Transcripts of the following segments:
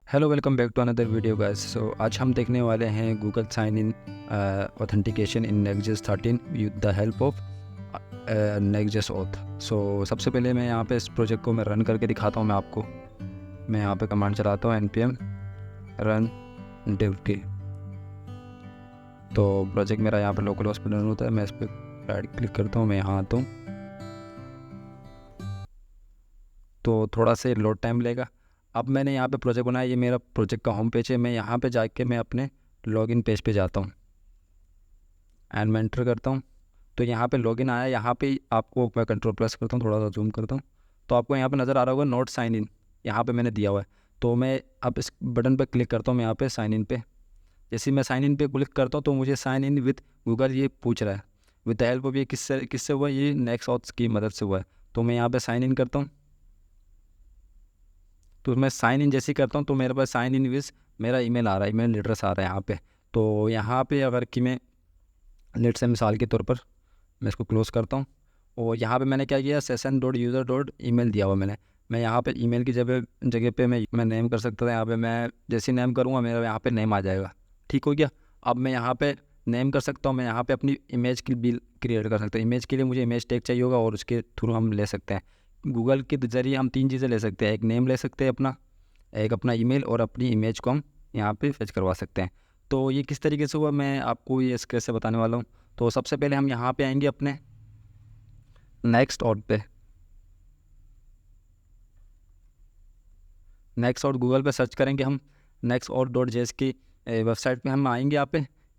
Hello, welcome back to another video guys. So आज हम देखने वाले हैं Google sign in authentication in Next 13 with the help of Next auth. So सबसे पहले मैं यहाँ पे इस प्रोजेक्ट को मैं रन करके दिखाता हूँ मैं आपको। मैं यहाँ पे कमांड चलाता हूँ npm रन div की। तो प्रोजेक्ट मेरा यहाँ पे लोकल होस्ट पर रन होता है। मैं इस पर राइट क्लिक करता हूँ, मैं यहाँ आता हूँ तो थोड़ा सा लोड टाइम लेगा। अब मैंने यहाँ पे प्रोजेक्ट बनाया, ये मेरा प्रोजेक्ट का होम पेज है। मैं यहाँ पे जाके मैं अपने लॉगिन पेज पे जाता हूँ एंड मैं एंटर करता हूँ। तो यहाँ पे लॉगिन आया। यहाँ पे आपको मैं कंट्रोल प्रेस करता हूँ, थोड़ा सा जूम करता हूँ तो आपको यहाँ पे नज़र आ रहा होगा नोट साइन इन, यहाँ पे मैंने दिया हुआ है। तो मैं अब इस बटन पे क्लिक करता हूँ, मैं यहाँ पे साइन इन पे। जैसे मैं साइन इन पे क्लिक करता हूँ तो मुझे साइन इन विद गूगल ये पूछ रहा है। विद द हेल्प ऑफ ये किससे हुआ, ये नेक्स्ट ऑथ की मदद से हुआ है। तो मैं यहाँ पर साइन इन करता हूँ। तो मैं साइन इन जैसे ही करता हूँ तो मेरे पास साइन इन विज मेरा ईमेल आ रहा है, ईमेल एड्रेस आ रहा है यहाँ पे। तो यहाँ पे अगर कि मैं लेट से मिसाल के तौर पर मैं इसको क्लोज़ करता हूँ और यहाँ पे मैंने क्या किया, session.user.email दिया हुआ मैं यहाँ पे ईमेल की जगह जगह पे मैं नेम कर सकता था। यहाँ पे मैं जैसे नेम करूँगा मेरा यहाँ पे नेम आ जाएगा। ठीक हो गया। अब मैं यहाँ पे नेम कर सकता हूँ, मैं यहाँ पे अपनी इमेज की भी क्रिएट कर सकता हूँ। इमेज के लिए मुझे इमेज टैग चाहिए होगा और उसके थ्रू हम ले सकते हैं। गूगल के ज़रिए हम 3 चीज़ें ले सकते हैं, एक नेम ले सकते हैं अपना, एक अपना ईमेल और अपनी इमेज को हम यहाँ पे फेच करवा सकते हैं। तो ये किस तरीके से हुआ मैं आपको ये कैसे बताने वाला हूँ। तो सबसे पहले हम यहाँ पे आएंगे अपने नेक्स्ट ऑट पे। नेक्स्ट ऑट गूगल पे सर्च करेंगे हम, नेक्स्ट ऑट डॉट जेएस की वेबसाइट पे हम आएंगे।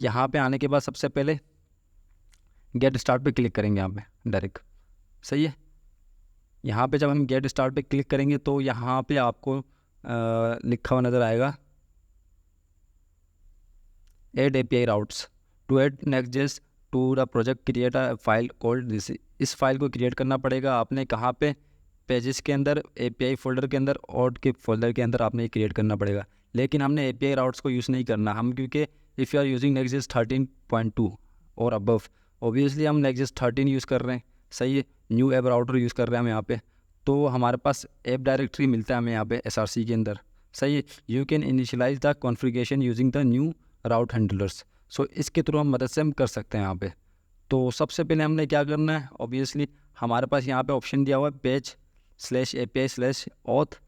यहाँ पे आने के बाद सबसे पहले गेट स्टार्ट पे क्लिक करेंगे यहाँ पे डायरेक्ट। सही है। यहाँ पे जब हम गेट स्टार्ट पे क्लिक करेंगे तो यहाँ पे आपको लिखा हुआ नज़र आएगा add API routes to add next to the project create a file called this. इस फाइल को क्रिएट करना पड़ेगा आपने कहाँ पे, पेजेस के अंदर, API फोल्डर के अंदर, और के फोल्डर के अंदर आपने क्रिएट करना पड़ेगा। लेकिन हमने API राउट्स को यूज़ नहीं करना हम, क्योंकि if you are using Next 13.2 और अबव, ऑब्वियसली हम नेक्स्ट 13 यूज़ कर रहे हैं। सही है। न्यू ऐप राउटर यूज़ कर रहे हैं हम यहाँ पे। तो हमारे पास ऐप डायरेक्टरी मिलता है हमें यहाँ पे SRC के अंदर। सही है। You can initialise the configuration using the new route handlers. So इसके थ्रू हम मदद से हम कर सकते हैं यहाँ पे। तो सबसे पहले हमने क्या करना है, ऑब्वियसली हमारे पास यहाँ पे ऑप्शन दिया हुआ है page/API/auth/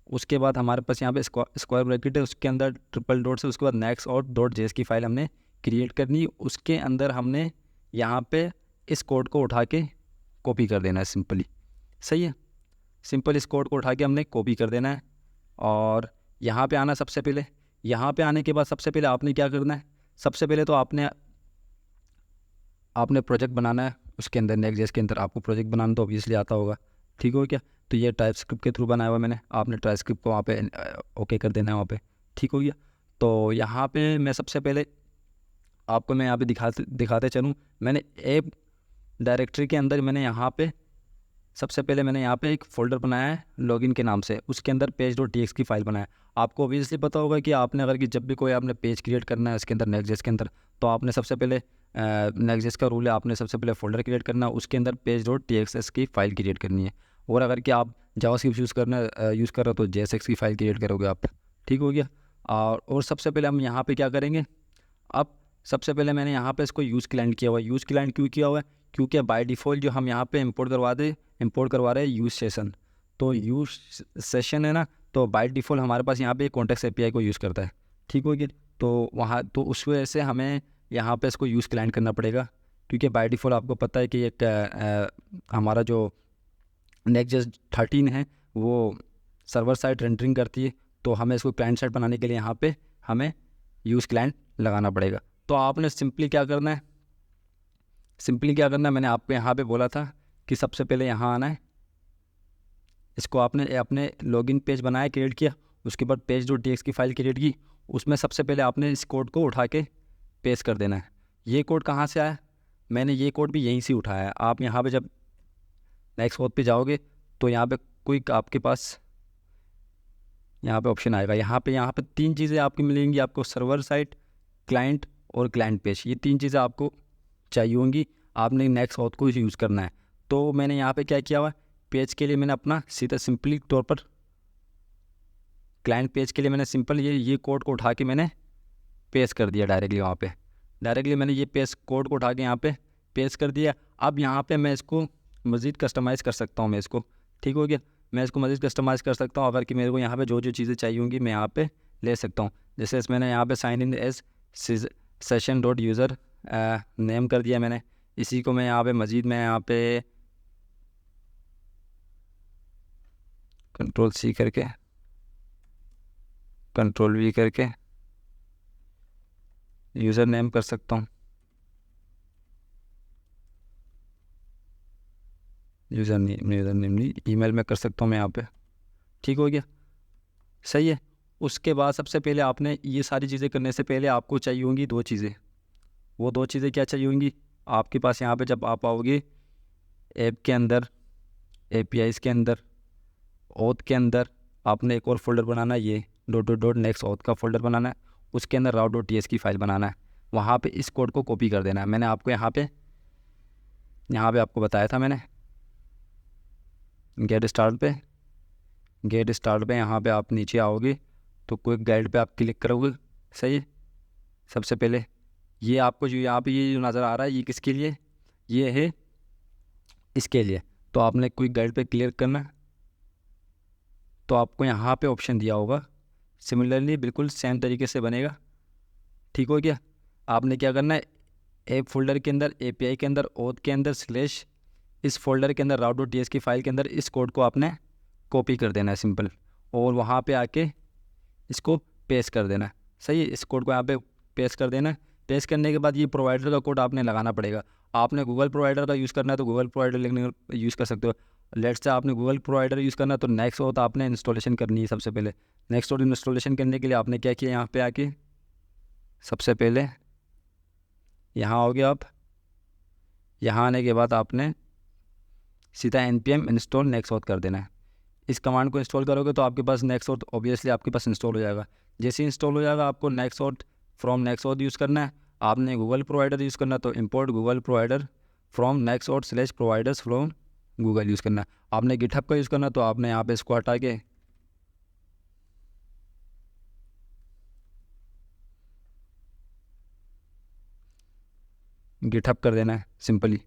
उसके बाद हमारे पास यहाँ पे स्क्वायर ब्रैकेट है, उसके अंदर ट्रिपल डॉट से उसके बाद नेक्स्ट ऑथ डॉट जेएस की फ़ाइल हमने क्रिएट करनी। उसके अंदर हमने यहाँ पे इस कोड को उठा के कॉपी कर देना है सिंपली। सही है। सिंपल इस कोड को उठा के हमने कॉपी कर देना है और यहाँ पे आना। सबसे पहले यहाँ पे आने के बाद सबसे पहले आपने क्या करना है, सबसे पहले तो आपने प्रोजेक्ट बनाना है। उसके अंदर नेक्स्ट.js के अंदर आपको प्रोजेक्ट बनाना तो ऑब्वियसली आता होगा। ठीक हो गया। तो ये टाइपस्क्रिप्ट के थ्रू बनाया हुआ मैंने, आपने टाइपस्क्रिप्ट को वहाँ पे ओके कर देना है वहाँ पे। ठीक हो गया। तो यहाँ पे मैं सबसे पहले आपको मैं यहाँ पे दिखाते चलूँ। मैंने ऐप डायरेक्टरी के अंदर मैंने यहाँ पे सबसे पहले मैंने यहाँ पे एक फ़ोल्डर बनाया है लॉगिन के नाम से, उसके अंदर page.txt की फ़ाइल बनाया है। आपको ऑब्वियसली पता होगा कि आपने अगर कि जब भी कोई आपने पेज क्रिएट करना है उसके अंदर नेक्स्ट.js के अंदर, तो आपने सबसे पहले नेक्स्ट.js का रूल है, आपने सबसे पहले फ़ोल्डर क्रिएट करना है, उसके अंदर page.txt की फ़ाइल क्रिएट करनी है। और अगर कि आप जावास्क्रिप्ट यूज़ कर रहे हो तो JSX की फ़ाइल क्रिएट करोगे आप। ठीक हो गया। और सबसे पहले हम यहाँ पर क्या करेंगे, अब सबसे पहले मैंने यहाँ पे इसको यूज़ क्लाइंट किया हुआ है। यूज़ क्लाइंट क्यों किया हुआ है, क्योंकि बाय डिफ़ॉल्ट जो हम यहाँ पे इंपोर्ट करवा रहे हैं यूज़ सेशन। तो यूज़ सेशन है ना, तो बाय डिफ़ॉल्ट हमारे पास यहाँ पे कॉन्टेक्स्ट API को यूज़ करता है। ठीक हो गया। तो वहाँ तो उस वजह से हमें यहाँ पे इसको यूज़ क्लाइंट करना पड़ेगा, क्योंकि बाय डिफ़ॉल्ट आपको पता है कि एक हमारा जो नेक्स्ट.js 13 है वो सर्वर साइड रेंडरिंग करती है। तो हमें इसको क्लाइंट साइड बनाने के लिए यहाँ पे हमें यूज़ क्लाइंट लगाना पड़ेगा। तो आपने सिंपली क्या करना है, मैंने आपको यहाँ पे बोला था कि सबसे पहले यहाँ आना है। इसको आपने अपने लॉगिन पेज बनाया, क्रिएट किया, उसके बाद page.txt की फ़ाइल क्रिएट की, उसमें सबसे पहले आपने इस कोड को उठा के पेस्ट कर देना है। ये कोड कहाँ से आया, मैंने ये कोड भी यहीं से उठाया है। आप यहाँ पे जब नेक्स्ट कोड पे जाओगे तो यहाँ पे कोई आपके पास यहाँ पे ऑप्शन आएगा। यहाँ पे 3 चीज़ें आपकी मिलेंगी, आपको सर्वर साइड, क्लाइंट और क्लाइंट पेज, ये 3 चीज़ें आपको चाहिए होंगी। आपने नेक्स्ट ऑथ को यूज़ करना है। तो मैंने यहाँ पे क्या किया हुआ है, पेज के लिए मैंने अपना सीधा सिंपली तौर पर क्लाइंट पेज के लिए मैंने सिंपल ये कोड को उठा के मैंने पेस्ट कर दिया डायरेक्टली वहाँ पे। डायरेक्टली मैंने ये पेस्ट कोड को उठा के यहाँ पे पेस्ट कर दिया। अब यहाँ पे मैं इसको मज़ीद कस्टमाइज़ कर सकता हूँ मैं इसको, ठीक हो गया। मैं इसको मज़ीद कस्टमाइज़ कर सकता हूँ अगर कि मेरे को यहाँ पे जो जो चीज़ें चाहिए होंगी मैं यहाँ पे ले सकता हूँ। जैसे मैंने यहाँ पे sign in as session dot user name कर दिया मैंने। इसी को मैं यहाँ पे मज़ीद मैं यहाँ पे कंट्रोल सी करके कंट्रोल वी करके यूज़र नेम कर सकता हूँ, यूज़र नेम नहीं, ईमेल में कर सकता हूँ मैं यहाँ पे, ठीक हो गया, सही है। उसके बाद सबसे पहले आपने ये सारी चीज़ें करने से पहले आपको चाहिए होंगी दो चीज़ें। वो दो चीज़ें क्या चाहिए होंगी आपके पास? यहाँ पे जब आप आओगे ऐप के अंदर, APIs के अंदर, ऑथ के अंदर आपने एक और फोल्डर बनाना है, ये .next auth का फोल्डर बनाना है। उसके अंदर route.ts की फ़ाइल बनाना है। वहाँ पे इस कोड को कॉपी कर देना है। मैंने आपको यहाँ पे आपको बताया था मैंने, गेट स्टार्ट पे यहाँ पे आप नीचे आओगे तो क्विक गाइड पे आप क्लिक करोगे, सही है। सबसे पहले ये आपको जो यहाँ पे ये जो नज़र आ रहा है ये किसके लिए? ये है इसके लिए। तो आपने क्विक गाइड पे क्लिक करना है तो आपको यहाँ पे ऑप्शन दिया होगा, सिमिलरली बिल्कुल सेम तरीके से बनेगा, ठीक हो गया। आपने क्या करना है, ऐप फोल्डर के अंदर, API के अंदर, ऑथ के अंदर / इस फोल्डर के अंदर route.ts की फ़ाइल के अंदर इस कोड को आपने कॉपी कर देना है सिंपल, और वहाँ पे आके इसको पेस्ट कर देना है, सही है। इस कोड को यहाँ पे पेस्ट कर देना है। पेस्ट करने के बाद ये प्रोवाइडर का कोड आपने लगाना पड़ेगा। आपने गूगल प्रोवाइडर का यूज़ करना है तो गूगल प्रोवाइडर लिखने यूज़ कर सकते हो। लेट्स से आपने गूगल प्रोवाइडर यूज़ करना है तो नेक्स्ट ऑथ आपने इंस्टॉलेशन करनी है। सबसे पहले नेक्स्ट ऑथ इंस्टॉलेशन करने के लिए आपने क्या किया, यहाँ पे आके सबसे पहले यहाँ आओगे आप। यहाँ आने के बाद आपने सीधा npm इंस्टॉल नेक्स्ट ऑथ कर देना है। इस कमांड को इंस्टॉल करोगे तो आपके पास नेक्स्ट ऑथ ऑब्वियसली आपके पास इंस्टॉल हो जाएगा। जैसे इंस्टॉल हो जाएगा आपको next auth from next auth use करना है। आपने गूगल प्रोवाइडर यूज़ करना है तो import Google provider from next auth / providers from Google use करना है। आपने गिटहब का यूज़ करना है तो आपने यहाँ पे इसको हटा के गिटहब कर देना है सिंपली,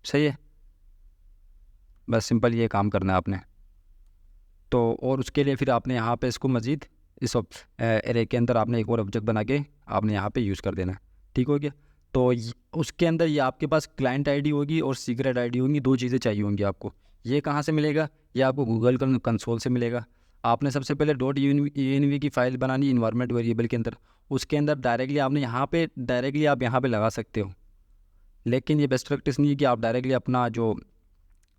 सही है। बस सिंपल ये काम करना है आपने। तो और उसके लिए फिर आपने यहाँ पे इसको मज़ीद इस एरे के अंदर आपने एक और ऑब्जेक्ट बना के आपने यहाँ पे यूज़ कर देना है, ठीक हो गया। तो उसके अंदर ये आपके पास क्लाइंट आईडी होगी और सीक्रेट आईडी होगी, दो चीज़ें चाहिए होंगी आपको। ये कहाँ से मिलेगा? ये आपको गूगल कंसोल से मिलेगा। आपने सबसे पहले .env की फ़ाइल बनानी इन्वायरमेंट वेरिएबल के अंदर। उसके अंदर डायरेक्टली आपने यहाँ पे डायरेक्टली आप यहाँ पे लगा सकते हो, लेकिन ये बेस्ट प्रैक्टिस नहीं है कि आप डायरेक्टली अपना जो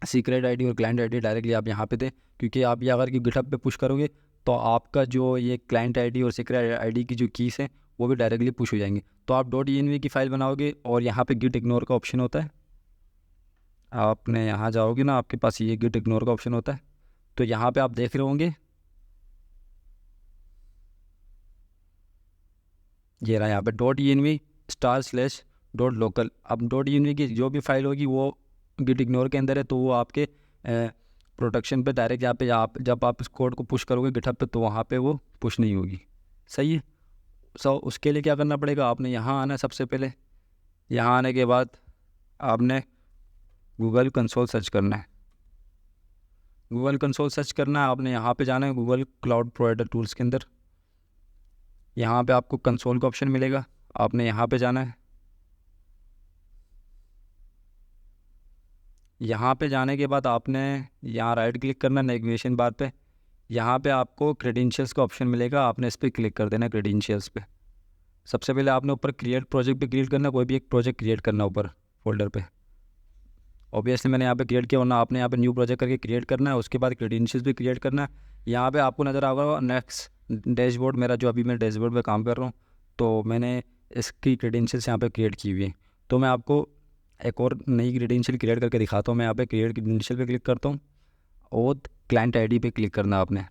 सीक्रेट आईडी और क्लाइंट आईडी डायरेक्टली आप यहाँ पे दें, क्योंकि आप ये अगर कि गिटहब पे पुश करोगे तो आपका जो ये क्लाइंट आईडी और सीक्रेट आईडी की जो कीज़ हैं वो भी डायरेक्टली पुश हो जाएंगे। तो आप .env की फ़ाइल बनाओगे और यहाँ पे गिट इग्नोर का ऑप्शन होता है। आपने यहाँ जाओगे ना, आपके पास ये गिट इग्नोर का ऑप्शन होता है। तो यहाँ पे आप देख रहे होंगे ये रहा यहाँ पे .env /.local। अब .env की जो भी फाइल होगी वो गिट इग्नोर के अंदर है, तो वो आपके प्रोडक्शन पे डायरेक्ट यहाँ पे जब आप इस कोड को पुश करोगे गिटहब पे तो वहाँ पे वो पुश नहीं होगी, सही है। उसके लिए क्या करना पड़ेगा, आपने यहाँ आना है। सबसे पहले यहाँ आने के बाद आपने गूगल कंसोल सर्च करना है। गूगल कंसोल सर्च करना है, आपने यहाँ पे जाना है गूगल क्लाउड प्रोवाइडर टूल्स के अंदर। यहाँ पे आपको कंसोल का ऑप्शन मिलेगा, आपने यहाँ पे जाना है। यहाँ पे जाने के बाद आपने यहाँ राइट क्लिक करना नेविगेशन बार पे। यहाँ पे आपको क्रेडेंशियल्स का ऑप्शन मिलेगा, आपने इस पर क्लिक कर देना क्रेडेंशियल्स पे। सबसे पहले आपने ऊपर क्रिएट प्रोजेक्ट पे क्लिक करना, कोई भी एक प्रोजेक्ट क्रिएट करना ऊपर फोल्डर पे। ऑब्वियसली मैंने यहाँ पे क्रिएट किया, वरना आपने यहाँ पे न्यू प्रोजेक्ट करके क्रिएट करना है। उसके बाद क्रेडेंशियल्स भी क्रिएट करना है। यहाँ पे आपको नज़र आएगा नेक्स्ट डैशबोर्ड, मेरा जो अभी मैं डैशबोर्ड पे काम कर रहा हूँ तो मैंने इसकी क्रेडेंशियल्स यहाँ पे क्रिएट की हुई है। तो मैं आपको एक और नई क्रेडेंशियल क्रिएट करके दिखाता हूँ। मैं यहाँ पे क्रिएट क्रेडेंशियल पे क्लिक करता हूँ और क्लाइंट आईडी पे क्लिक करना आपने।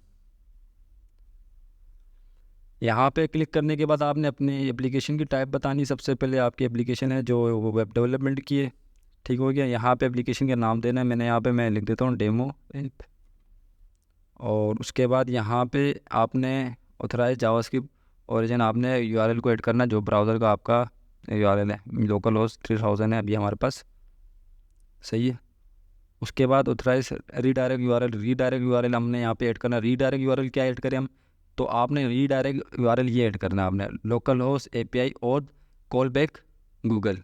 यहाँ पे क्लिक करने के बाद आपने अपनी एप्लीकेशन की टाइप बतानी। सबसे पहले आपकी एप्लीकेशन है जो वो वेब डेवलपमेंट की है, ठीक हो गया। यहाँ पे एप्लीकेशन का नाम देना है। मैंने यहाँ पे मैं लिख देता हूँ डेमो ऐप, और उसके बाद यहाँ पे आपने ऑथराइज जावास्क्रिप्ट ओरिजिन आपने यूआरएल को ऐड करना, जो ब्राउज़र का आपका यूआरएल है। लोकल होस्ट 3000 है अभी हमारे पास, सही है। उसके बाद ऑथराइज रीडायरेक्ट यूआरएल हमने यहाँ पे ऐड करना। रीडायरेक्ट यूआरएल क्या ऐड करें हम, तो आपने रीडायरेक्ट यूआरएल ये ऐड करना है आपने, लोकल होस्ट एपीआई और कॉल बैक गूगल,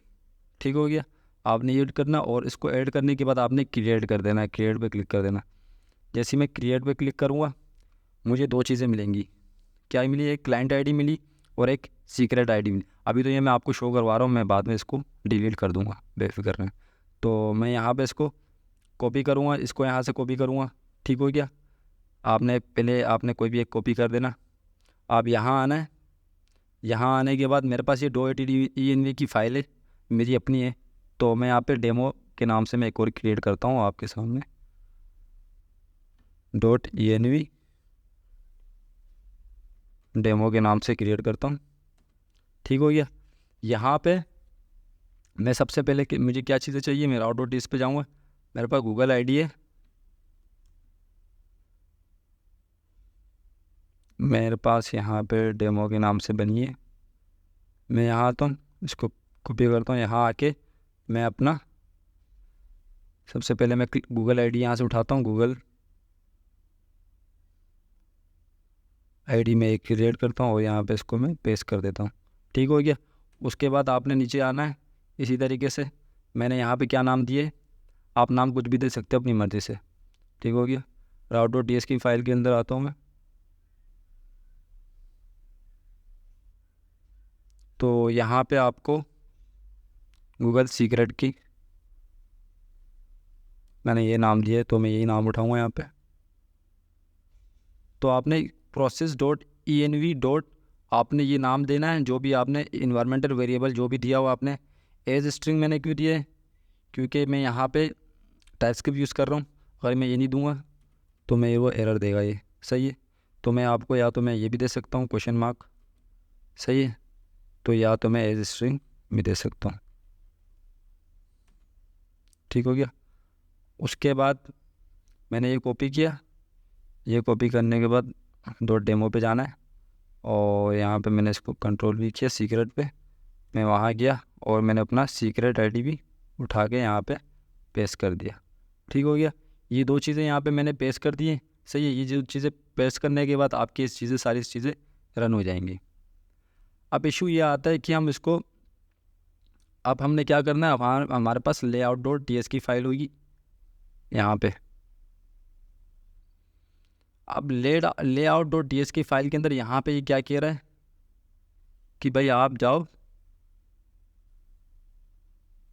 ठीक हो गया। आपने ये ऐड करना और इसको ऐड करने के बाद आपने क्रिएट कर देना है, क्रिएट पे क्लिक कर देना। जैसे मैं क्रिएट पे क्लिक करूँगा मुझे दो चीज़ें मिलेंगी। क्या मिली, एक क्लाइंट आईडी मिली और एक सीक्रेट आईडी मिली। अभी तो ये मैं आपको शो करवा रहा हूँ, मैं बाद में इसको डिलीट कर दूँगा, बेफिक्र रहें। तो मैं यहाँ पे इसको कॉपी करूँगा, इसको यहाँ से कॉपी करूँगा, ठीक हो गया। आपने कोई भी एक कॉपी कर देना। आप यहाँ आना है, यहाँ आने के बाद मेरे पास ये .env की फ़ाइल है, मेरी अपनी है। तो मैं यहाँ पे डेमो के नाम से मैं एक और क्रिएट करता हूँ आपके सामने, .env डेमो के नाम से क्रिएट करता हूँ, ठीक हो गया। यहाँ पे मैं सबसे पहले मुझे क्या चीज़ें चाहिए, मैं route.ts पे जाऊँगा, मेरे पास गूगल आईडी है, मेरे पास यहाँ पे डेमो के नाम से बनी है। मैं यहाँ आता हूँ, इसको कॉपी करता हूँ, यहाँ आके मैं अपना सबसे पहले मैं गूगल आईडी यहाँ से उठाता हूँ, गूगल आईडी में एक क्रिएट करता हूँ और यहाँ पे इसको मैं पेस्ट कर देता हूँ, ठीक हो गया। उसके बाद आपने नीचे आना है इसी तरीके से। मैंने यहाँ पे क्या नाम दिए, आप नाम कुछ भी दे सकते हो अपनी मर्ज़ी से, ठीक हो गया। route.ts की फ़ाइल के अंदर आता हूँ मैं, तो यहाँ पे आपको गूगल सीक्रेट की मैंने ये नाम दिया है, तो मैं यही नाम उठाऊँगा यहाँ पे। तो आपने process.env आपने ये नाम देना है, जो भी आपने इन्वायरमेंटल वेरिएबल जो भी दिया हो आपने। एज स्ट्रिंग मैंने क्यों दिया है, क्योंकि मैं यहाँ पे टाइपस्क्रिप्ट यूज़ कर रहा हूँ। अगर मैं ये नहीं दूंगा तो मैं वो एरर देगा, ये सही है। तो मैं आपको या तो मैं ये भी दे सकता हूँ क्वेश्चन मार्क, सही है, तो या तो मैं एज स्ट्रिंग भी दे सकता हूँ, ठीक हो गया। उसके बाद मैंने ये कॉपी किया, ये कॉपी करने के बाद .demo पे जाना है और यहाँ पे मैंने इसको कंट्रोल भी किया, सीक्रेट पे मैं वहाँ गया और मैंने अपना सीक्रेट आईडी भी उठा के यहाँ पे पेस्ट कर दिया, ठीक हो गया। ये दो चीज़ें यहाँ पे मैंने पेस्ट कर दी हैं, सही है। ये जो चीज़ें पेस्ट करने के बाद आपकी सारी चीज़ें रन हो जाएंगी। अब इशू ये आता है कि हम इसको, अब हमने क्या करना है, हमारे पास layout.ts की फ़ाइल होगी यहाँ पे। अब layout.ts की फ़ाइल के अंदर यहाँ पे ये क्या कह रहा है कि भाई आप जाओ,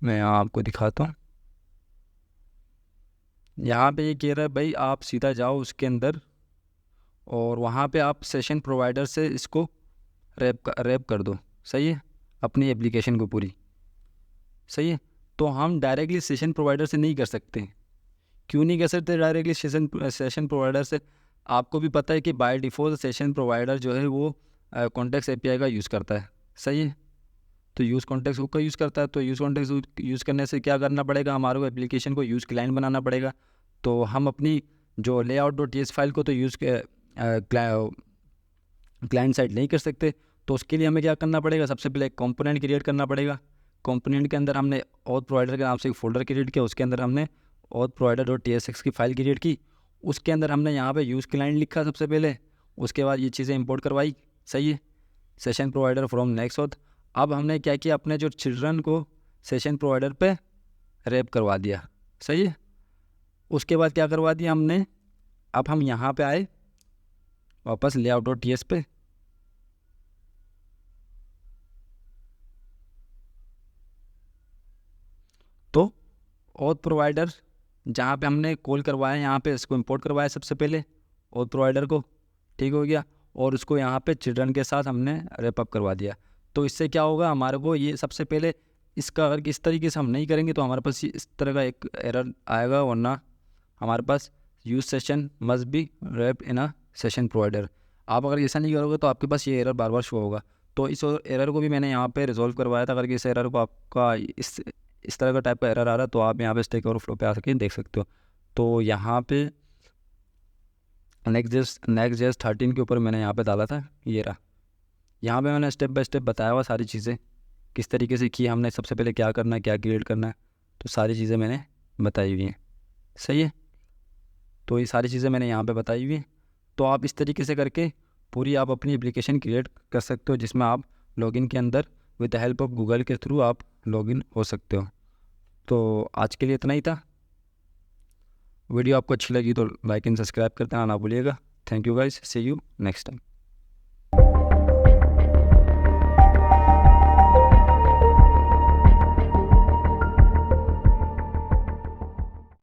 मैं यहाँ आपको दिखाता हूँ। यहाँ पे ये कह रहा है भाई आप सीधा जाओ उसके अंदर और वहाँ पे आप सेशन प्रोवाइडर से इसको रैप कर दो, सही है, अपनी एप्लीकेशन को पूरी, सही है। तो हम डायरेक्टली सेशन प्रोवाइडर से नहीं कर सकते। क्यों नहीं कर सकते डायरेक्टली सेशन प्रोवाइडर से? आपको भी पता है कि बाय डिफ़ॉल्ट सेशन प्रोवाइडर जो है वो कॉन्टेक्स्ट एपीआई का यूज़ करता है, सही है। तो यूज़ कॉन्टेक्स्ट का यूज़ करता है, तो यूज़ कॉन्टेक्स्ट यूज़ करने से क्या करना पड़ेगा, हमारे को एप्लीकेशन को यूज़ क्लाइंट बनाना पड़ेगा। तो हम अपनी जो layout.ts फाइल को तो यूज़ क्लाइंट साइड नहीं कर सकते। तो उसके लिए हमें क्या करना पड़ेगा, सबसे पहले एक कंपोनेंट क्रिएट करना पड़ेगा। कंपोनेंट के अंदर हमने ऑथ प्रोवाइडर के नाम से एक फ़ोल्डर क्रिएट किया, उसके अंदर हमने ऑथ प्रोवाइडर.tsx की फ़ाइल क्रिएट की। उसके अंदर हमने यहाँ पे यूज़ क्लाइंट लिखा सबसे पहले, उसके बाद ये चीज़ें इंपोर्ट करवाई, सही है, session provider from next auth. अब हमने क्या किया, अपने जो चिल्ड्रन को सेशन प्रोवाइडर पे रैप करवा दिया, सही है। उसके बाद क्या करवा दिया हमने, अब हम यहाँ पे आए वापस layout.ts पे, तो ऑथ प्रोवाइडर जहाँ पे हमने कॉल करवाया यहाँ पे इसको इंपोर्ट करवाया सबसे पहले ऑथ प्रोवाइडर को, ठीक हो गया। और उसको यहाँ पे चिल्ड्रन के साथ हमने रैप अप करवा दिया। तो इससे क्या होगा, हमारे को ये सबसे पहले इसका अगर इस तरीके से हम नहीं करेंगे तो हमारे पास इस तरह का एक एरर आएगा, वरना हमारे पास use session must be wrap in a session provider. आप अगर ऐसा नहीं करोगे तो आपके पास ये एरर बार बार शो होगा। तो इस एरर को भी मैंने यहाँ पे रिजॉल्व करवाया था। अगर इस एरर को आपका इस तरह का टाइप का एरर आ रहा है तो आप यहाँ पे स्टैक ओवरफ्लो पे आ सके देख सकते हो। तो यहाँ पे Next.js 13 के ऊपर मैंने यहाँ पे डाला था, ये रहा। यहाँ पे मैंने स्टेप बाय स्टेप बताया हुआ सारी चीज़ें किस तरीके से की हमने, सबसे पहले क्या करना है, क्या क्रिएट करना है, तो सारी चीज़ें मैंने बताई हुई हैं। सही है, तो ये सारी चीज़ें मैंने यहाँ पे बताई हुई हैं। तो आप इस तरीके से करके पूरी आप अपनी एप्लीकेशन क्रिएट कर सकते हो, जिसमें आप लॉगिन के अंदर with the help of Google के थ्रू आप लॉगिन हो सकते हो। तो आज के लिए इतना ही था। वीडियो आपको अच्छी लगी तो लाइक एंड सब्सक्राइब कर देना ना भूलिएगा। Thank you guys, see you next time.